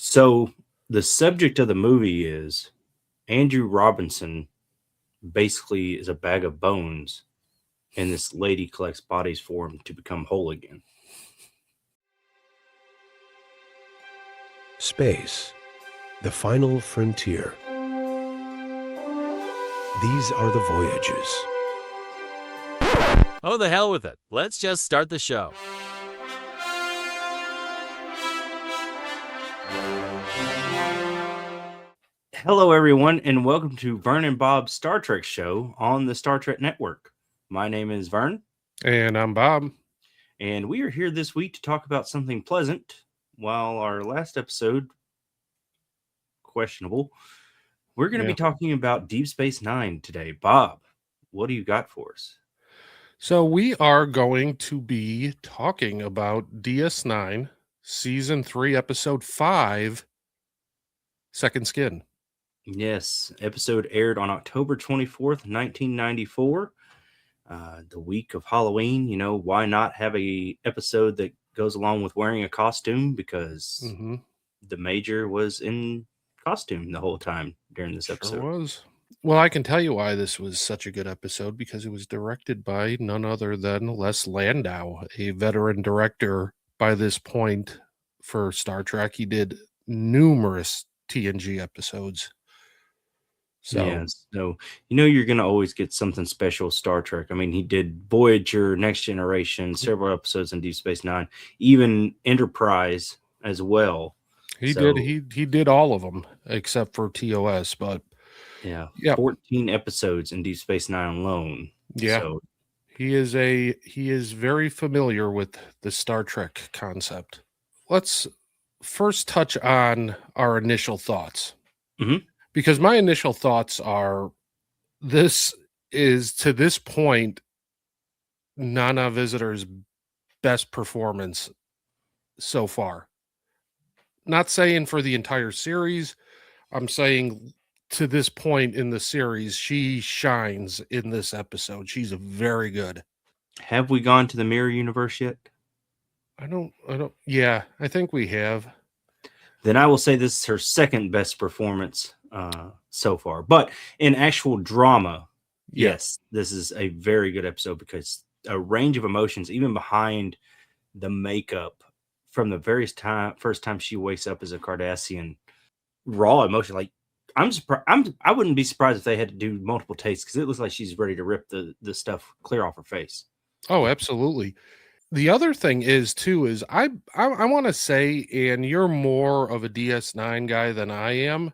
So the subject of the movie is Andrew Robinson basically is a bag of bones, and this lady collects bodies for him to become whole again. Space, the final frontier. These are the voyages. Oh, the hell with it. Let's just start the show. Hello, everyone, and welcome to Vern and Bob's Star Trek show on the Star Trek Network. My name is Vern. And I'm Bob. And we are here this week to talk about something pleasant, while our last episode, questionable. We're going to be talking about Deep Space Nine today. Bob, what do you got for us? So we are going to be talking about DS9, Season 3, Episode 5, Second Skin. Yes, episode aired on October 24th, 1994. The week of Halloween. You know, why not have a episode that goes along with wearing a costume? Because the Major was in costume the whole time during this episode. Sure was. Well, I can tell you why this was such a good episode, because it was directed by none other than Les Landau, a veteran director by this point for Star Trek. He did numerous TNG episodes. So you know you're going to always get something special Star Trek. I mean, he did Voyager, Next Generation, several episodes in Deep Space Nine, even Enterprise as well. He did all of them except for TOS, but yeah, 14 episodes in Deep Space Nine alone. Yeah. So he is very familiar with the Star Trek concept. Let's first touch on our initial thoughts. Because my initial thoughts are, this is, to this point, Nana Visitor's best performance so far. Not saying for the entire series. I'm saying to this point in the series, she shines in this episode. She's very good. Have we gone to the Mirror Universe yet? I don't. Yeah, I think we have. Then I will say this is her second best performance so far. But in actual drama, yes, this is a very good episode, because a range of emotions, even behind the makeup, from the first time she wakes up as a Cardassian, raw emotion. Like, I'm surprised. I wouldn't be surprised if they had to do multiple takes, because it looks like she's ready to rip the stuff clear off her face. Oh, absolutely. The other thing is I want to say, and you're more of a DS9 guy than I am,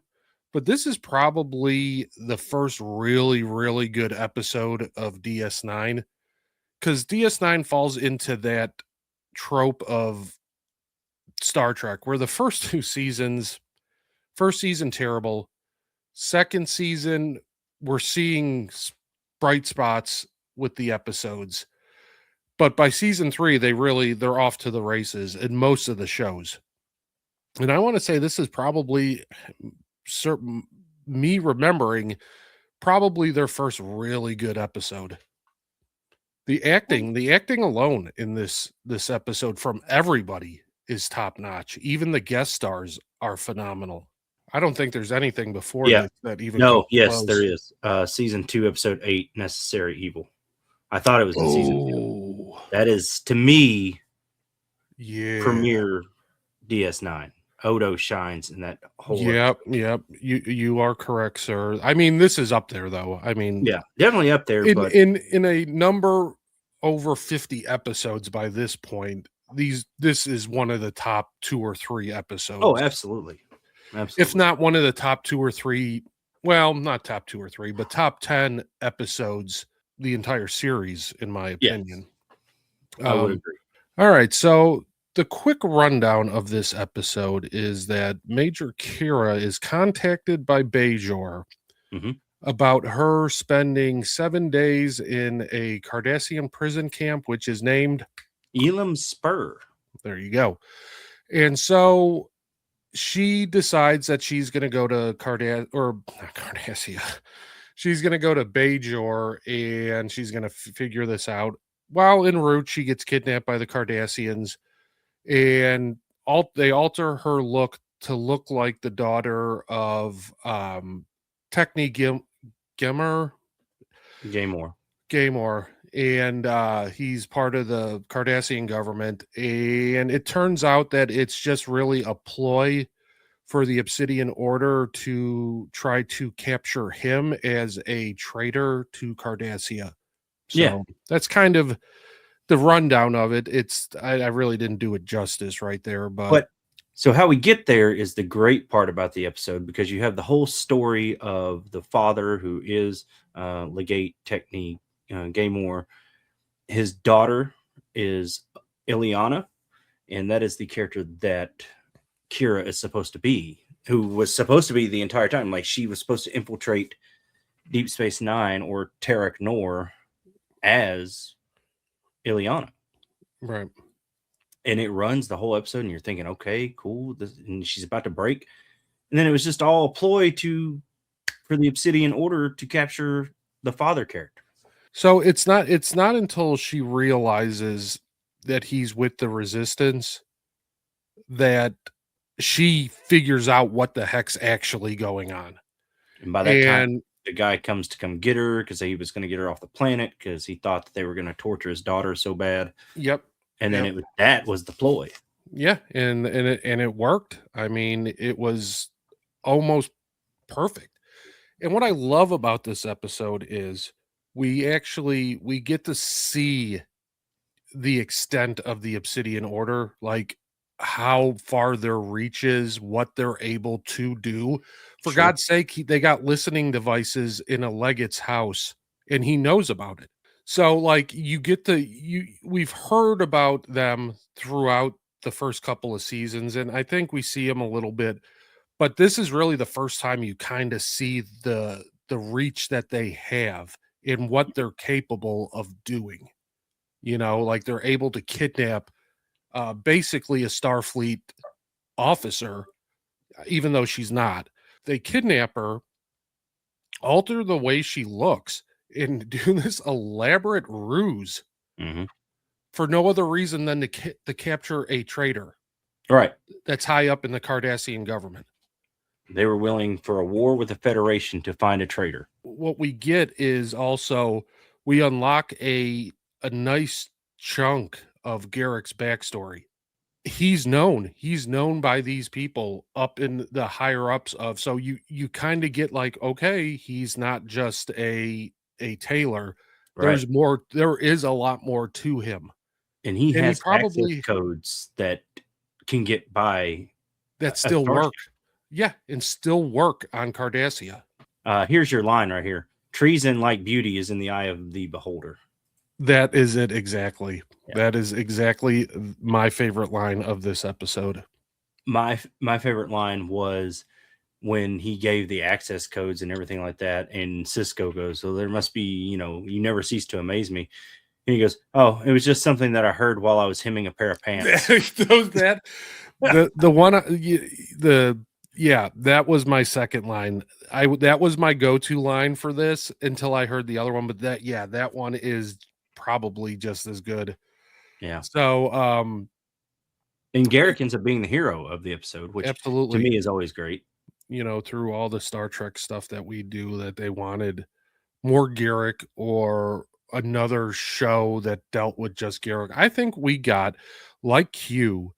but this is probably the first really, really good episode of DS9, because DS9 falls into that trope of Star Trek where the first two seasons, first season terrible, second season we're seeing bright spots with the episodes. But by season 3, they're off to the races in most of the shows. And I want to say this is probably, me remembering, probably their first really good episode. The acting alone in this episode from everybody is top notch. Even the guest stars are phenomenal. I don't think there's anything before this that even. No, yes, there is. Season 2, episode 8, Necessary Evil. I thought it was in season 2. That is, to me, premier DS9. Odo shines in that whole Yep. You are correct, sir. I mean, this is up there, though. I mean, yeah, definitely up there. In a number over 50 episodes by this point, this is one of the top 2 or 3 episodes. Oh, absolutely. If not one of the top 2 or 3, well, not top 2 or 3, but top 10 episodes, the entire series, in my opinion. Yes. I would agree. All right, so the quick rundown of this episode is that Major Kira is contacted by Bajor about her spending 7 days in a Cardassian prison camp, which is named Elam Spur. There you go. And so she decides that she's going to go to Cardassia. She's going to go to Bajor, and she's going to figure this out. While en route, she gets kidnapped by the Cardassians, and they alter her look to look like the daughter of Techni Gimmer Gaymore. Gaymore, and he's part of the Cardassian government. And it turns out that it's just really a ploy for the Obsidian Order to try to capture him as a traitor to Cardassia. So Yeah. that's kind of the rundown of it. I really didn't do it justice right there, But so how we get there is the great part about the episode, because you have the whole story of the father, who is Legate Techni Gaymore. His daughter is Ileana, and that is the character that Kira is supposed to be, who was supposed to be the entire time. Like, she was supposed to infiltrate Deep Space Nine or Tarek Nor as Ileana. right. And it runs the whole episode, and you're thinking, okay, cool. And she's about to break. And then it was just all a ploy for the Obsidian Order to capture the father character. So it's not until she realizes that he's with the Resistance that she figures out what the heck's actually going on. And by that time, And the guy comes to come get her because he was going to get her off the planet because he thought that they were going to torture his daughter so bad. yep. And then Yep. that was the ploy. Yeah, and it worked. I mean, it was almost perfect. And what I love about this episode is we get to see the extent of the Obsidian Order, like how far their reach is, what they're able to do. For Sure. God's sake, they got listening devices in a Legate's house, and he knows about it. So, like, we've heard about them throughout the first couple of seasons, and I think we see them a little bit, but this is really the first time you kind of see the reach that they have and what they're capable of doing. Like, they're able to kidnap basically a Starfleet officer, even though she's not. They kidnap her, alter the way she looks, and do this elaborate ruse Mm-hmm. for no other reason than to capture a traitor Right. that's high up in the Cardassian government. They were willing for a war with the Federation to find a traitor. What we get is also we unlock a nice chunk of Garrick's backstory. He's known by these people up in the higher ups of, so you kind of get like, okay, he's not just a tailor. Right. There is a lot more to him. And he And has access codes that can get by that a still starship. work. Yeah, and still work on Cardassia. Here's your line right here. Treason, like beauty, is in the eye of the beholder. That is it exactly. Yeah. That is exactly my favorite line of this episode. My favorite line was when he gave the access codes and everything like that, and Cisco goes, so there must be, you never cease to amaze me. And he goes, oh, it was just something that I heard while I was hemming a pair of pants. That was my second line. That was my go-to line for this until I heard the other one, but that one is probably just as good. Yeah. So and Garrick ends up being the hero of the episode, which absolutely, to me is always great. Through all the Star Trek stuff that we do, that they wanted more Garrick or another show that dealt with just Garrick. I think we got, like Q,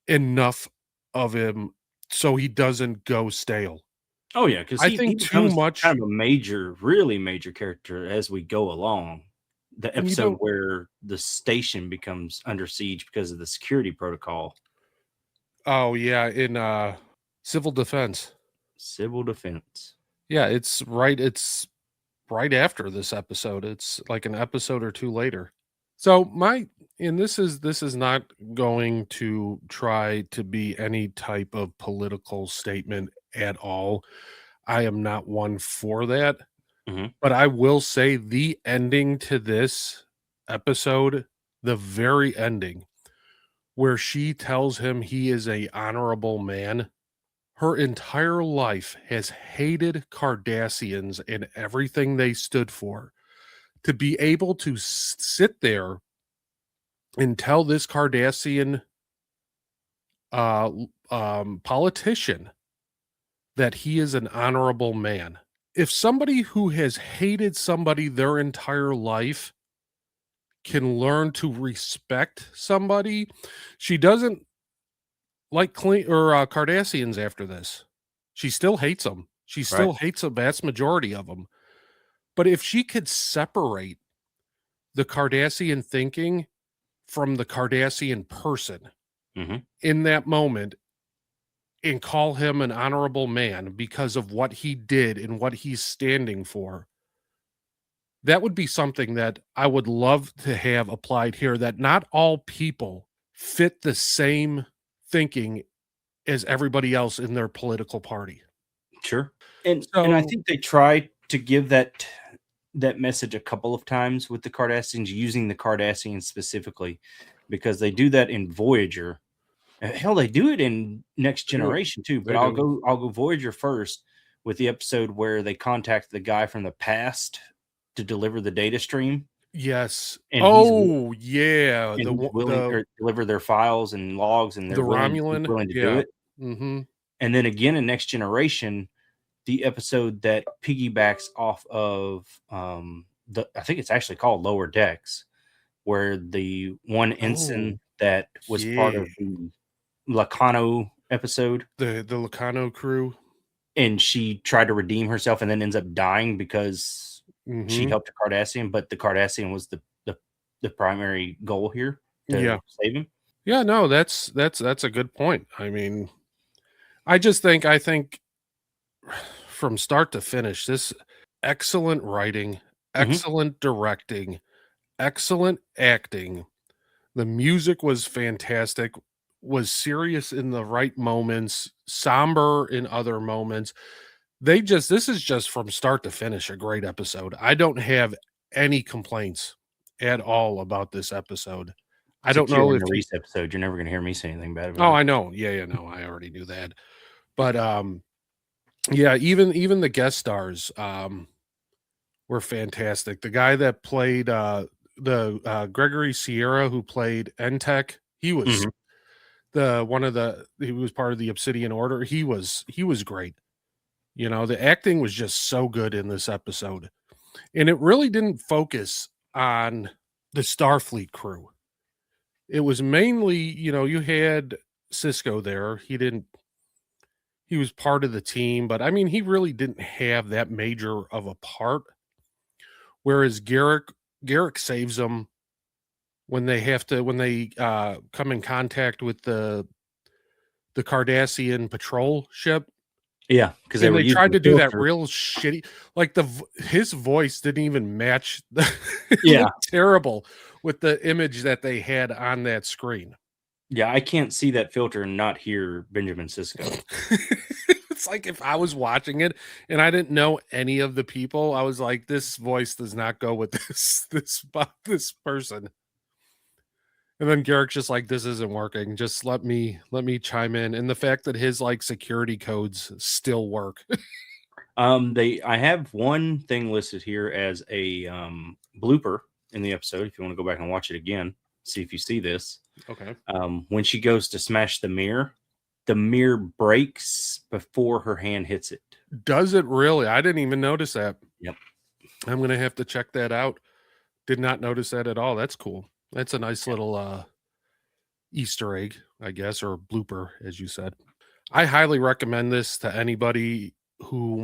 enough of him so he doesn't go stale. Oh yeah, because I think too much kind of a really major character as we go along. The episode where the station becomes under siege because of the security protocol. Oh yeah, in Civil Defense. Civil Defense. Yeah, it's right after this episode. It's like an episode or two later. So this is not going to try to be any type of political statement at all. I am not one for that. Mm-hmm. But I will say the ending to this episode, the very ending, where she tells him he is a honorable man. Her entire life has hated Cardassians and everything they stood for. To be able to sit there and tell this Cardassian politician that he is an honorable man. If somebody who has hated somebody their entire life can learn to respect somebody, she doesn't like Cardassians after this. She still hates them. She still hates a vast majority of them. But if she could separate the Cardassian thinking from the Cardassian person in that moment and call him an honorable man because of what he did and what he's standing for, that would be something that I would love to have applied here, that not all people fit the same thinking as everybody else in their political party. Sure. And I think they try to give that message a couple of times with the Cardassians, using the Cardassians specifically, because they do that in Voyager. Hell, they do it in Next Generation too. But I'll go Voyager first with the episode where they contact the guy from the past to deliver the data stream. Yes. And yeah. And willing deliver their files and logs, and they're the Romulan willing to do it. Mm-hmm. And then again in Next Generation, the episode that piggybacks off of I think it's actually called Lower Decks, where the one ensign that was part of the Lacano episode, the Lacano crew, and she tried to redeem herself and then ends up dying because she helped a Cardassian, but the Cardassian was the primary goal here to save him. Yeah, no, that's a good point. I mean, I think from start to finish, this excellent writing, excellent directing, excellent acting. The music was fantastic, was serious in the right moments, somber in other moments. This is just from start to finish a great episode. I don't have any complaints at all about this episode. I don't know if Nerys episode, you're never going to hear me say anything bad about it. Oh, it. I know. Yeah, no, I already knew that. But yeah, even the guest stars were fantastic. The guy that played the Gregory Sierra, who played Entek, he was he was part of the Obsidian Order. He was great. You know, the acting was just so good in this episode. And it really didn't focus on the Starfleet crew. It was mainly, you had Cisco there. He was part of the team, but I mean, he really didn't have that major of a part. Whereas Garrick saves them when they come in contact with the Cardassian patrol ship. Yeah, because they tried to do that real shitty, like his voice didn't even match. Terrible with the image that they had on that screen. Yeah, I can't see that filter and not hear Benjamin Sisko. It's like if I was watching it and I didn't know any of the people, I was like, this voice does not go with this person. And then Garrick's just like, this isn't working. Just let me chime in. And the fact that his like security codes still work. I have one thing listed here as a blooper in the episode. If you want to go back and watch it again, see if you see this. Okay. When she goes to smash the mirror breaks before her hand hits it. Does it really? I didn't even notice that. Yep. I'm going to have to check that out. Did not notice that at all. That's cool. That's a nice little Easter egg, I guess, or blooper, as you said. I highly recommend this to anybody who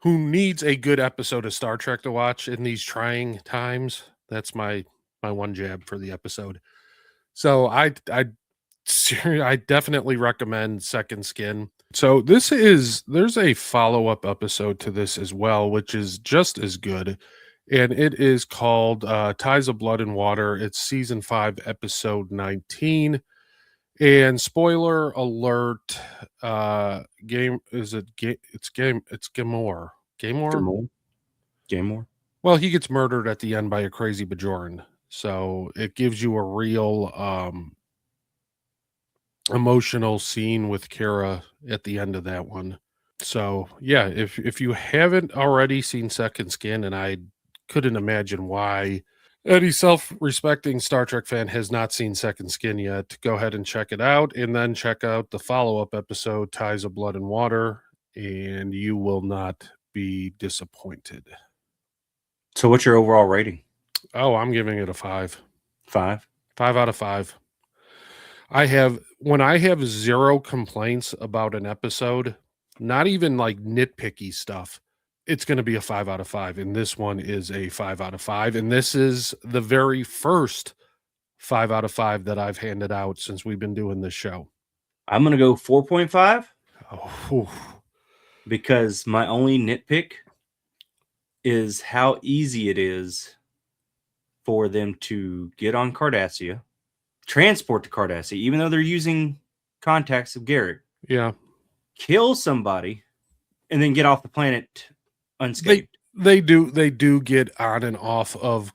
needs a good episode of Star Trek to watch in these trying times. That's my one jab for the episode. So I definitely recommend Second Skin. So there's a follow-up episode to this as well, which is just as good. And it is called Ties of Blood and Water. It's season 5, episode 19. And spoiler alert, it's Gamor. Gamor. Well, he gets murdered at the end by a crazy Bajoran. So it gives you a real emotional scene with Kira at the end of that one. So yeah, if you haven't already seen Second Skin, and I couldn't imagine why Any self-respecting Star Trek fan has not seen Second Skin yet. Go ahead and check it out, and then check out the follow-up episode, Ties of Blood and Water, and you will not be disappointed. So what's your overall rating? Oh, I'm giving it a 5. 5? 5 out of 5. When I have 0 complaints about an episode, not even like nitpicky stuff, it's going to be a 5 out of 5. And this one is a 5 out of 5. And this is the very first 5 out of 5 that I've handed out since we've been doing this show. I'm going to go 4.5 Oh, because my only nitpick is how easy it is for them to get on Cardassia, transport to Cardassia, even though they're using contacts of Garrett, yeah. kill somebody, and then get off the planet unscathed. They do get on and off of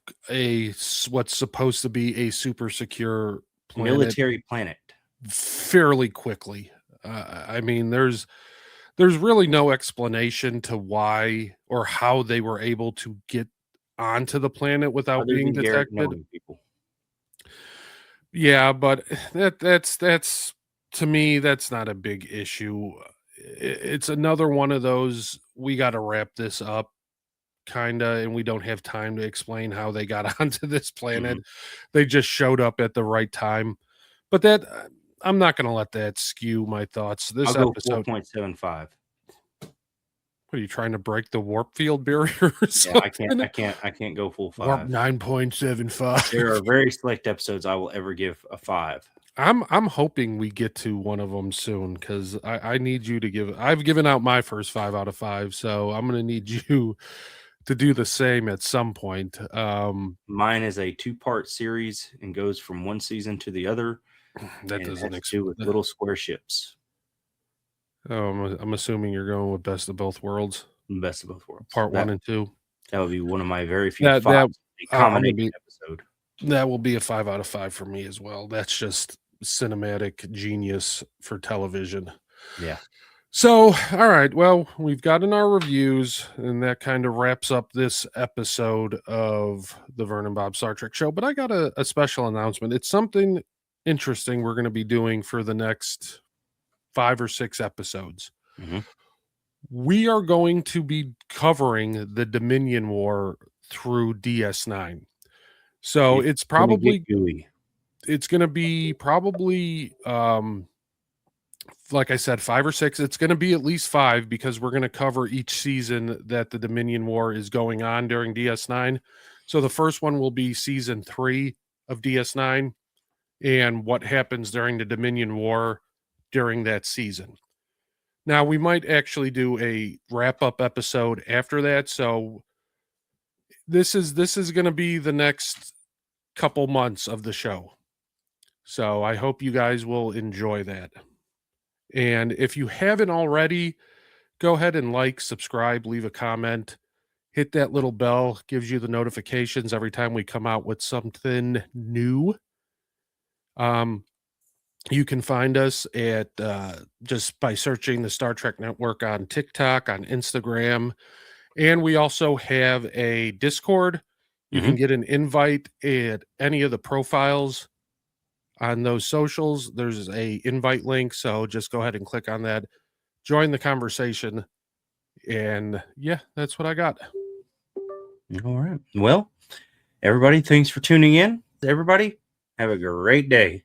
what's supposed to be a super secure planet, Military planet fairly quickly. I mean, there's really no explanation to why or how they were able to get onto the planet without other being than Garrett detected. knowing people. Yeah, but that's to me, that's not a big issue. It's another one of those, we got to wrap this up kind of, and we don't have time to explain how they got onto this planet. They just showed up at the right time. But that I'm not going to let that skew my thoughts. This I'll go episode 4.75. What are you trying to break the warp field barrier? Or Yeah, I can't go full 5. Warp 9.75. There are very select episodes I will ever give a 5. I'm hoping we get to one of them soon, because I need you to give. I've given out my first 5 out of 5, so I'm going to need you to do the same at some point. Mine is a 2-part series and goes from one season to the other. That and doesn't has to do with little square ships. I'm assuming you're going with Best of Both Worlds, Best of Both Worlds. Part 1 and 2. That would be one of my very few That- fives. that- A combination episode. That will be a 5 out of 5 for me as well. That's just cinematic genius for television. Yeah. So, all right. Well, we've gotten our reviews, and that kind of wraps up this episode of the Vern and Bob Star Trek show. But I got a special announcement. It's something interesting we're going to be doing for the next 5 or 6 episodes. Mhm. We are going to be covering the Dominion War through DS9. So it's probably gooey. it's going to be probably like I said, 5 or 6. It's going to be at least 5, because we're going to cover each season that the Dominion War is going on during DS9. So the first one will be season 3 of DS9 and what happens during the Dominion War during that season. Now, we might actually do a wrap-up episode after that. So this is going to be the next couple months of the show. So I hope you guys will enjoy that. And if you haven't already, go ahead and like, subscribe, leave a comment, hit that little bell, gives you the notifications every time we come out with something new. You can find us at just by searching the Star Trek Network on TikTok, on Instagram, and we also have a Discord. You can get an invite at any of the profiles on those socials. There's a invite link, so just go ahead and click on that, join the conversation, and yeah, that's what I got. All right. Well, everybody, thanks for tuning in. Everybody, have a great day.